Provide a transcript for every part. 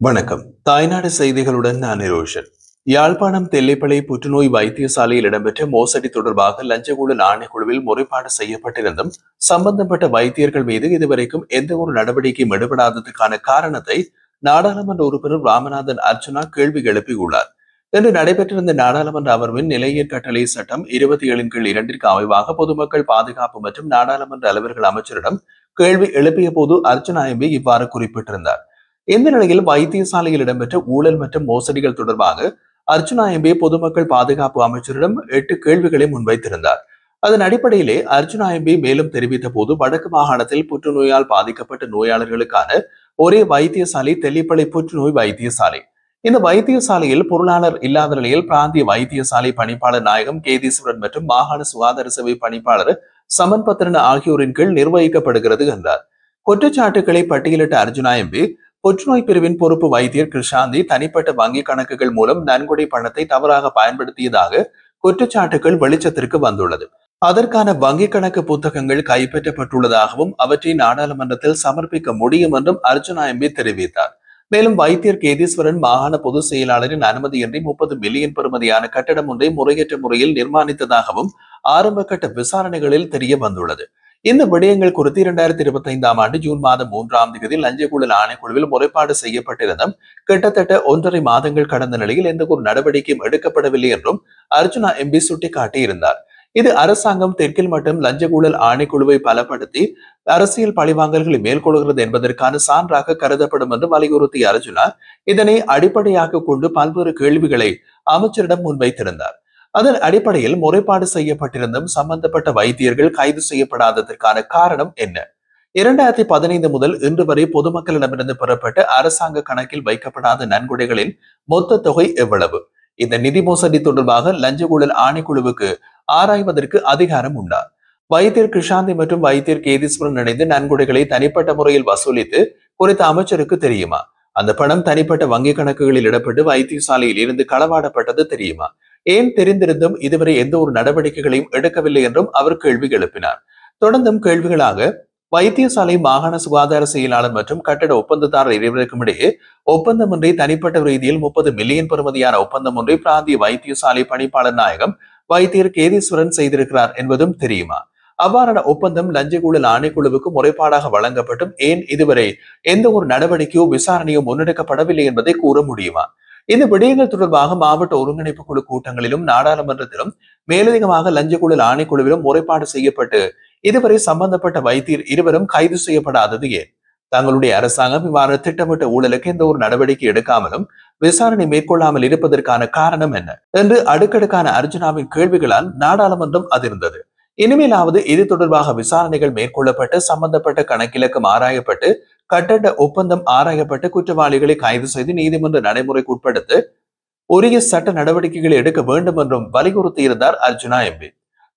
வணக்கம். தாய்நாடு செய்திகளுடன் நான் நிரோஷன். யாழ்ப்பாணம் தெல்லிப்பளை புற்றுநோய் வைத்தியசாலையில் இடம்பெற்ற மோசடி தொடர்பாக லஞ்ச ஊழல் ஆணைக்குழுவில் முறைப்பாடு செய்யப்பட்டிருந்தும் சம்பந்தப்பட்ட வைத்தியர்கள் மீது இதுவரைக்கும் எந்த ஒரு நடவடிக்கையும் எடுபடாததுக்கான காரணத்தை நாடாளுமன்ற உறுப்பினர் ராமநாதன் அர்ச்சுனா கேள்வி எழுப்பியுள்ளார். இன்று நடைபெற்றிருந்த நாடாளுமன்ற அமர்வின் நிலையீர் கட்டளை சட்டம் 27 கீழ் 2 அமைவாக பொதுமக்கள் பாதுகாப்பு மற்றும் நாடாளுமன்ற அலுவலர்கள் அமைச்சரிடம் கேள்வி எழுப்பிய போது அர்ச்சுனா எம்பி இவ்வாறு குறிப்பிட்டிருந்தார். இந்த நிலையில் வைத்தியசாலையில் இடம்பெற்ற ஊழல் மற்றும் மோசடிகள் தொடர்பாக அர்ச்சுனா எம்பி பொதுமக்கள் பாதுகாப்பு அமைச்சரிடம் 8 கேள்விகளை முன்வைத்திருந்தார். அதன் அடிப்படையிலே அர்ச்சுனா எம்பி மேலும் தெரிவித்த போது வடக்கு மாகாணத்தில் புற்றுநோயால் பாதிக்கப்பட்ட நோயாளர்களுக்கான ஒரே வைத்தியசாலை தெல்லிப்பளை புற்றுநோய் வைத்தியசாலை. இந்த வைத்தியசாலையில் பொருளாளர் இல்லாத நிலையில் பிராந்திய வைத்தியசாலை பணிப்பாளர் நாயகம் கேதீஸ்வரன் மற்றும் மாகாண சுகாதார சேவை பணிப்பாளர் சமன்பத்திரன் ஆகியோரின் கீழ் நிர்வகிக்கப்படுகிறது என்றார். குற்றச்சாட்டுகளை பட்டியலிட்ட அர்ஜுனா எம்பி புற்றுநோய் பிரிவின் பொறுப்பு வைத்தியர் கிருஷாந்தி தனிப்பட்ட வங்கி கணக்குகள் மூலம் நன்கொடை பணத்தை தவறாக பயன்படுத்தியதாக குற்றச்சாட்டுகள் வெளிச்சத்திற்கு வந்துள்ளது. அதற்கான வங்கி கணக்கு புத்தகங்கள் கைப்பற்றப்பட்டுள்ளதாகவும் அவற்றை நாடாளுமன்றத்தில் சமர்ப்பிக்க முடியும் என்றும் அர்ஜுனா எம்பி தெரிவித்தார். மேலும் வைத்தியர் கேதீஸ்வரன் மாகாண பொதுச் செயலாளரின் அனுமதியின்றி 30 மில்லியன் பெறுமதியான கட்டடம் ஒன்றை முறையற்ற முறையில் நிர்மாணித்ததாகவும் ஆரம்ப கட்ட விசாரணைகளில் தெரிய வந்துள்ளது. இந்த விடயங்கள் குறித்து 2025 ஆண்டு ஜூன் மாதம் 3 லஞ்ச ஊழல் ஆணைக்குழுவில் முறைப்பாடு செய்யப்பட்டிருந்தும் கிட்டத்தட்ட 1.5 மாதங்கள் கடந்த நிலையில் எந்த ஒரு நடவடிக்கையும் எடுக்கப்படவில்லை என்றும் அர்ஜுனா எம்பி சுட்டிக்காட்டியிருந்தார். இது அரசாங்கம் தெற்கில் மட்டும் லஞ்ச ஊழல் ஆணைக்குழுவை பலப்படுத்தி அரசியல் பழிவாங்கல்களை மேற்கொள்கிறது என்பதற்கான சான்றாக கருதப்படும் என்று வலியுறுத்திய அர்ஜுனா இதனை அடிப்படையாக கொண்டு பல்வேறு கேள்விகளை அமைச்சரிடம் முன்வைத்திருந்தார். அதன் அடிப்படையில் முறைப்பாடு செய்யப்பட்டிருந்தும் சம்பந்தப்பட்ட வைத்தியர்கள் கைது செய்யப்படாததற்கான காரணம் என்ன? 2015 முதல் இன்று வரை பொதுமக்களிடமிருந்து பெறப்பட்ட அரசாங்க கணக்கில் வைக்கப்படாத நன்கொடைகளின் மொத்த தொகை எவ்வளவு? இந்த நிதி மோசடி தொடர்பாக லஞ்ச ஊழல் ஆணைக்குழுவுக்கு ஆராய்வதற்கு அதிகாரம் உண்டா? வைத்தியர் கிருஷாந்தி மற்றும் வைத்தியர் கேதீஸ்வரன் இணைந்து நன்கொடைகளை தனிப்பட்ட முறையில் வசூலித்து குறித்த அமைச்சருக்கு தெரியுமா? அந்த பணம் தனிப்பட்ட வங்கி கணக்குகளில் இடப்பட்டு வைத்தியசாலையில் இருந்து களவாடப்பட்டது தெரியுமா? ஏன் தெரிந்திருந்தும் இதுவரை எந்த ஒரு நடவடிக்கைகளையும் எடுக்கவில்லை என்றும் அவர் கேள்வி எழுப்பினார். தொடர்ந்தும் கேள்விகளாக வைத்தியசாலை மாகாண சுகாதார செயலாளர் மற்றும் கட்டட ஒப்பந்ததாரர் இருவருக்கும் இடையே ஒப்பந்தமின்றி தனிப்பட்ட ரீதியில் 30 மில்லியன் பெறுமதியான ஒப்பந்தம் ஒன்றை பிராந்திய வைத்தியசாலை பணிப்பாளர் நாயகம் வைத்தியர் கேதீஸ்வரன் செய்திருக்கிறார் என்பதும் தெரியுமா? அவ்வாறான ஒப்பந்தம் லஞ்ச ஊழல் ஆணைக்குழுவுக்கு முறைப்பாடாக வழங்கப்பட்டும் ஏன் இதுவரை எந்த ஒரு நடவடிக்கையோ விசாரணையோ முன்னெடுக்கப்படவில்லை என்பதை கூற முடியுமா? இந்த விடயங்கள் தொடர்பாக மாவட்ட ஒருங்கிணைப்பு குழு கூட்டங்களிலும் நாடாளுமன்றத்திலும் மேலதிகமாக லஞ்ச ஊழல் ஆணைக்குழுவிலும் முறைப்பாடு செய்யப்பட்டு இதுவரை சம்பந்தப்பட்ட வைத்தியர் இருவரும் கைது செய்யப்படாதது ஏன்? தங்களுடைய அரசாங்கம் இவ்வாறு திட்டமிட்ட ஊழலுக்கு எந்த ஒரு நடவடிக்கை எடுக்காமலும் விசாரணை மேற்கொள்ளாமல் இருப்பதற்கான காரணம் என்ன என்று அடுக்கடுக்கான அர்ஜுனாவின் கேள்விகளால் நாடாளுமன்றம் அதிர்ந்தது. இனிமேலாவது இது தொடர்பாக விசாரணைகள் மேற்கொள்ளப்பட்டு சம்பந்தப்பட்ட கணக்கிலக்கம் ஆராயப்பட்டு கட்டட ஒப்பந்தம் ஆராயப்பட்டு குற்றவாளிகளை கைது செய்து நீதிமன்ற நடைமுறைக்கு உட்படுத்த உரிய சட்ட நடவடிக்கைகளை எடுக்க வேண்டும் என்றும் வலியுறுத்தியிருந்தார் அர்ஜுனா எம்பி.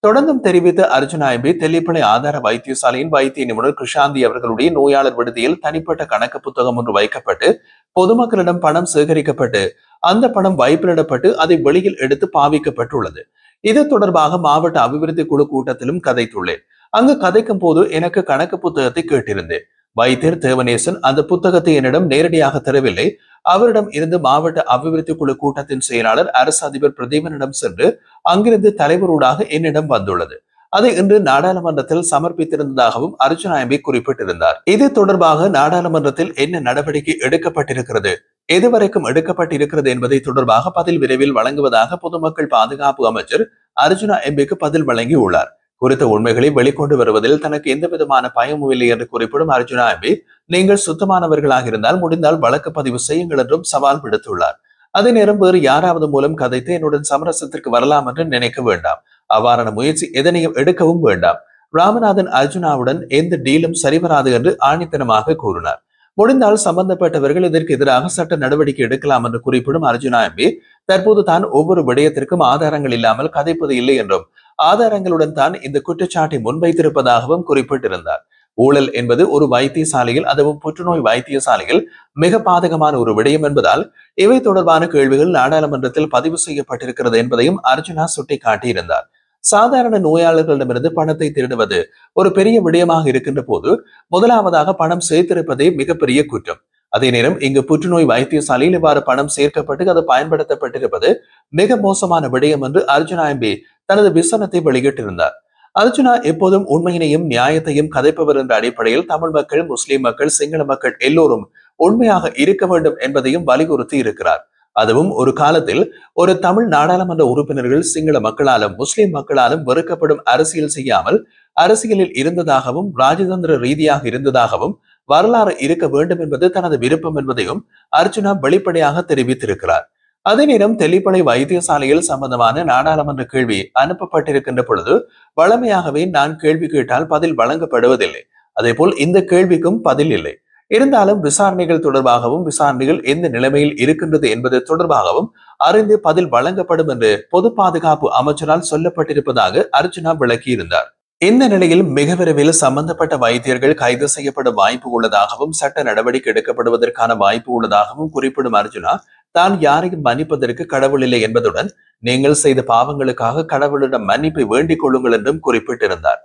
தொடர்ந்தும் தெரிவித்த அர்ஜுனா எம்பி தெல்லிப்பளை ஆதார வைத்தியசாலையின் வைத்திய நிபுணர் கிருஷாந்தி அவர்களுடைய நோயாளர் விடுதியில் தனிப்பட்ட கணக்கு புத்தகம் ஒன்று வைக்கப்பட்டு பொதுமக்களிடம் பணம் சேகரிக்கப்பட்டு அந்த பணம் வைப்பிலிடப்பட்டு அதை வெளியில் எடுத்து பாவிக்கப்பட்டுள்ளது. இது தொடர்பாக மாவட்ட அபிவிருத்தி குழு கூட்டத்திலும் கதைத்துள்ளேன். அங்கு கதைக்கும் போது எனக்கு கணக்கு புத்தகத்தை கேட்டிருந்தேன். வைத்தியர் தேவநேசன் அந்த புத்தகத்தை என்னிடம் நேரடியாக தரவில்லை. அவரிடம் இருந்து மாவட்ட அபிவிருத்தி குழு கூட்டத்தின் செயலாளர் அரசு அதிபர் பிரதீபனிடம் சென்று அங்கிருந்து தலைவரூடாக என்னிடம் வந்துள்ளது. அதை இன்று நாடாளுமன்றத்தில் சமர்ப்பித்திருந்ததாகவும் அர்ஜுனா எம்பி குறிப்பிட்டிருந்தார். இது தொடர்பாக நாடாளுமன்றத்தில் என்ன நடவடிக்கை எடுக்கப்பட்டிருக்கிறது, எதுவரைக்கும் எடுக்கப்பட்டிருக்கிறது என்பதை தொடர்பாக பதில் விரைவில் வழங்குவதாக பொதுமக்கள் பாதுகாப்பு அமைச்சர் அர்ஜுனா எம்பிக்கு பதில் வழங்கியுள்ளார். குறித்த உண்மைகளை வெளிக்கொண்டு வருவதில் தனக்கு எந்த விதமான பயமும் இல்லை என்று குறிப்பிடும் அர்ஜுனா எம்பி நீங்கள் சுத்தமானவர்களாக இருந்தால் முடிந்தால் வழக்கு பதிவு செய்யுங்கள் என்றும் சவால் விடுத்துள்ளார். அதே நேரம் வேறு யாராவது மூலம் கதைத்து என்னுடன் சமரசத்திற்கு வரலாம் என்று நினைக்க வேண்டாம். அவ்வாறான முயற்சி எதனையும் எடுக்கவும் வேண்டாம். ராமநாதன் அர்ஜுனாவுடன் எந்த டீலும் சரிவராது என்று ஆணித்தனமாக கூறினார். முடிந்தால் சம்பந்தப்பட்டவர்கள் இதற்கு எதிராக சட்ட நடவடிக்கை எடுக்கலாம் என்று குறிப்பிடும் அர்ஜுனா எம்பி தற்போது தான் ஒவ்வொரு விடயத்திற்கும் ஆதாரங்கள் இல்லாமல் கதைப்பது இல்லை என்றும் ஆதாரங்களுடன் தான் இந்த குற்றச்சாட்டை முன்வைத்திருப்பதாகவும் குறிப்பிட்டிருந்தார். ஊழல் என்பது ஒரு வைத்தியசாலையில் அதுவும் புற்றுநோய் வைத்தியசாலையில் மிக பாதகமான ஒரு விடயம் என்பதால் இவை தொடர்பான கேள்விகள் நாடாளுமன்றத்தில் பதிவு செய்யப்பட்டிருக்கிறது என்பதையும் அர்ஜுனா சுட்டிக்காட்டியிருந்தார். சாதாரண நோயாளர்களிடமிருந்து பணத்தை திருடுவது ஒரு பெரிய விடயமாக இருக்கின்ற போது முதலாவதாக பணம் சேர்த்திருப்பதே மிகப்பெரிய குற்றம். அதே நேரம் இங்கு புற்றுநோய் வைத்தியசாலையில் இவ்வாறு பணம் சேர்க்கப்பட்டு அது பயன்படுத்தப்பட்டிருப்பது மிக மோசமான விடயம் என்று அர்ஜுனா எம்பி தனது விசனத்தை வெளியிட்டிருந்தார். அர்ஜுனா எப்போதும் உண்மையினையும் நியாயத்தையும் கதைப்பவர் என்ற அடிப்படையில் தமிழ் மக்கள், முஸ்லிம் மக்கள், சிங்கள மக்கள் எல்லோரும் உண்மையாக இருக்க வேண்டும் என்பதையும் வலியுறுத்தி இருக்கிறார். அதுவும் ஒரு காலத்தில் ஒரு தமிழ் நாடாளுமன்ற உறுப்பினர்கள் சிங்கள மக்களாலும் முஸ்லிம் மக்களாலும் வெறுக்கப்படும் அரசியல் செய்யாமல் அரசியலில் இருந்ததாகவும் ராஜதந்திர ரீதியாக இருந்ததாகவும் வரலாறு இருக்க வேண்டும் என்பது தனது விருப்பம் என்பதையும் அர்ஜுனா வெளிப்படையாக தெரிவித்திருக்கிறார். அதே நேரம் தெல்லிப்பளை வைத்தியசாலையில் சம்பந்தமான நாடாளுமன்ற கேள்வி அனுப்பப்பட்டிருக்கின்ற பொழுது வழமையாகவே நான் கேள்வி கேட்டால் பதில் வழங்கப்படுவதில்லை. அதே போல் இந்த கேள்விக்கும் பதில் இல்லை. இருந்தாலும் விசாரணைகள் தொடர்பாகவும் விசாரணைகள் எந்த நிலைமையில் இருக்கின்றது என்பது தொடர்பாகவும் அறிந்து பதில் வழங்கப்படும் என்று பொது பாதுகாப்பு அமைச்சரால் சொல்லப்பட்டிருப்பதாக அர்ஜுனா விளக்கியிருந்தார். இந்த நிலையில் மிக விரைவில் சம்பந்தப்பட்ட வைத்தியர்கள் கைது செய்யப்பட வாய்ப்பு உள்ளதாகவும் சட்ட நடவடிக்கை எடுக்கப்படுவதற்கான வாய்ப்பு உள்ளதாகவும் குறிப்பிடும் அர்ஜுனா, தான் யாரையும் மன்னிப்பதற்கு கடவுள் இல்லை என்பதுடன் நீங்கள் செய்த பாவங்களுக்காக கடவுளிடம் மன்னிப்பை வேண்டிக் கொள்ளுங்கள் என்றும் குறிப்பிட்டிருந்தார்.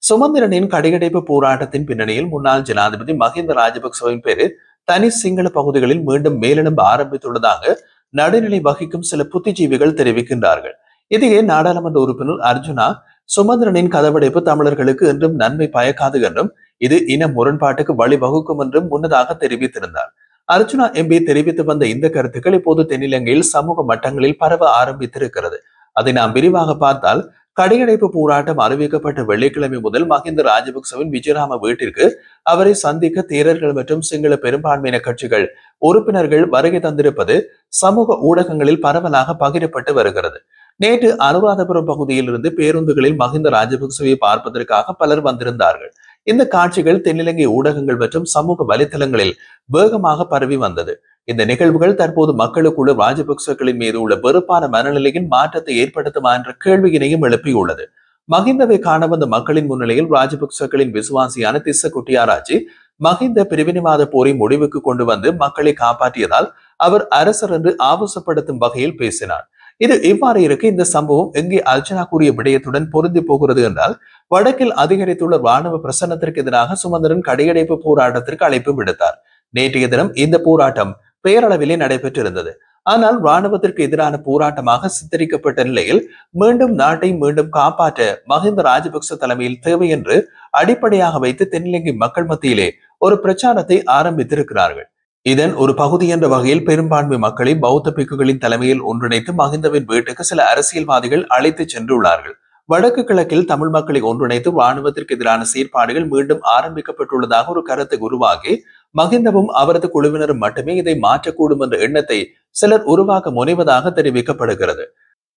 சுமந்திரனின் கடையடைப்பு போராட்டத்தின் பின்னணியில் முன்னாள் ஜனாதிபதி மஹிந்த ராஜபக்சவின் பேரில் தனி சிங்கள பகுதிகளில் மீண்டும் மேலெழும்ப ஆரம்பித்துள்ளதாக நடுநிலை வகிக்கும் சில புத்திஜீவிகள் தெரிவிக்கின்றார்கள். இதையே நாடாளுமன்ற உறுப்பினர் அர்ஜுனா, சுமந்திரனின் கதவடைப்பு தமிழர்களுக்கு என்றும் நன்மை பயக்காது என்றும் இது இன முரண்பாட்டுக்கு வழிவகுக்கும் என்றும் முன்னதாக தெரிவித்திருந்தார். அர்ஜுனா எம்பி தெரிவித்து வந்த இந்த கருத்துக்கள் இப்போது தென்னிலங்கையில் சமூக மட்டங்களில் பரவ ஆரம்பித்திருக்கிறது. அதை நாம் விரிவாக பார்த்தால், கடையடைப்பு போராட்டம் அறிவிக்கப்பட்ட வெள்ளிக்கிழமை முதல் மஹிந்த ராஜபக்சவின் விஜயராம வீட்டிற்கு அவரை சந்திக்க தேரர்கள் மற்றும் சிங்கள பெரும்பான்மையின கட்சிகள் உறுப்பினர்கள் வருகை தந்திருப்பது சமூக ஊடகங்களில் பரவலாக பகிரப்பட்டு வருகிறது. நேற்று அனுராதபுரம் பகுதியில் இருந்து பேருந்துகளில் மஹிந்த ராஜபக்சவை பார்ப்பதற்காக பலர் வந்திருந்தார்கள். இந்த காட்சிகள் தென்னிலங்கை ஊடகங்கள் மற்றும் சமூக வலைதளங்களில் வேகமாக பரவி வந்தது. இந்த நிகழ்வுகள் தற்போது மக்களுக்குள்ள ராஜபக்சகளின் மீது உள்ள வெறுப்பான மனநிலையின் மாற்றத்தை ஏற்படுத்துமா என்ற கேள்வியினையும் எழுப்பியுள்ளது. மஹிந்தவை காண வந்த மக்களின் முன்னிலையில் ராஜபக்சகளின் விசுவாசியான திஸ்ஸ குட்டியாராச்சி மஹிந்த பிரிவினைவாத போரை முடிவுக்கு கொண்டு வந்து மக்களை காப்பாற்றியதால் அவர் அரசர் என்று ஆபாசப்படுத்தும் வகையில் பேசினார். இது இவ்வாறு இருக்க இந்த சம்பவம் எங்கே அர்ஜுனா கூறிய விடயத்துடன் பொருந்தி போகிறது என்றால், வடக்கில் அதிகரித்துள்ள ராணுவ பிரசன்னத்திற்கு எதிராக சுமந்திரன் கடையடைப்பு போராட்டத்திற்கு அழைப்பு விடுத்தார். நேற்றைய தினம் இந்த போராட்டம் பெயரளவிலே நடைபெற்றிருந்தது. ஆனால் ராணுவத்திற்கு எதிரான போராட்டமாக சித்தரிக்கப்பட்ட நிலையில் மீண்டும் நாட்டை மீண்டும் காப்பாற்ற மஹிந்த ராஜபக்ச தலைமையில் தேவை என்று அடிப்படையாக வைத்து தென்னிலங்கை மக்கள் மத்தியிலே ஒரு பிரச்சாரத்தை ஆரம்பித்திருக்கிறார்கள். இதன் ஒரு பகுதி என்ற வகையில் பெரும்பான்மை மக்களை பௌத்த பிக்குகளின் தலைமையில் ஒன்றிணைத்து மஹிந்தவின் வீட்டுக்கு சில அரசியல்வாதிகள் அழைத்து சென்றுள்ளார்கள். வடக்கு கிழக்கில் தமிழ் மக்களை ஒன்றிணைத்து ராணுவத்திற்கு எதிரான செயற்பாடுகள் மீண்டும் ஆரம்பிக்கப்பட்டுள்ளதாக ஒரு கருத்து உருவாகி மஹிந்தவும் அவரது குழுவினரும் மட்டுமே இதை மாற்றக்கூடும் என்ற எண்ணத்தை சிலர் உருவாக்க முனைவதாக தெரிவிக்கப்படுகிறது.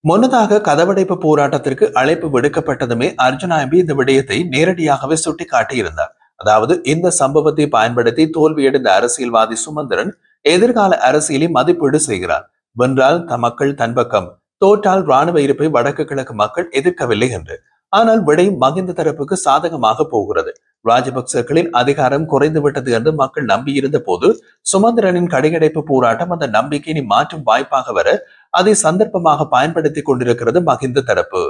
முன்னதாக கதவடைப்பு போராட்டத்திற்கு அழைப்பு விடுக்கப்பட்டதுமே அர்ஜுனா எம்பி இந்த விடயத்தை நேரடியாகவே சுட்டிக்காட்டியிருந்தார். அதாவது, இந்த சம்பவத்தை பயன்படுத்தி தோல்வியடைந்த அரசியல்வாதி சுமந்திரன் எதிர்கால அரசியலை மதிப்பீடு செய்கிறார். வென்றால் மக்கள் தன் பக்கம், தோற்றால் ராணுவ இருப்பை வடக்கு கிழக்கு மக்கள் எதிர்க்கவில்லை என்று. ஆனால் விடை மஹிந்த தரப்புக்கு சாதகமாக போகிறது. ராஜபக்சர்களின் அதிகாரம் குறைந்துவிட்டது என்று மக்கள் நம்பியிருந்த போது சுமந்திரனின் கடையடைப்பு போராட்டம் அந்த நம்பிக்கையை மாற்றும் வாய்ப்பாக வர அதை சந்தர்ப்பமாக பயன்படுத்திக் கொண்டிருக்கிறது மஹிந்த தரப்பு.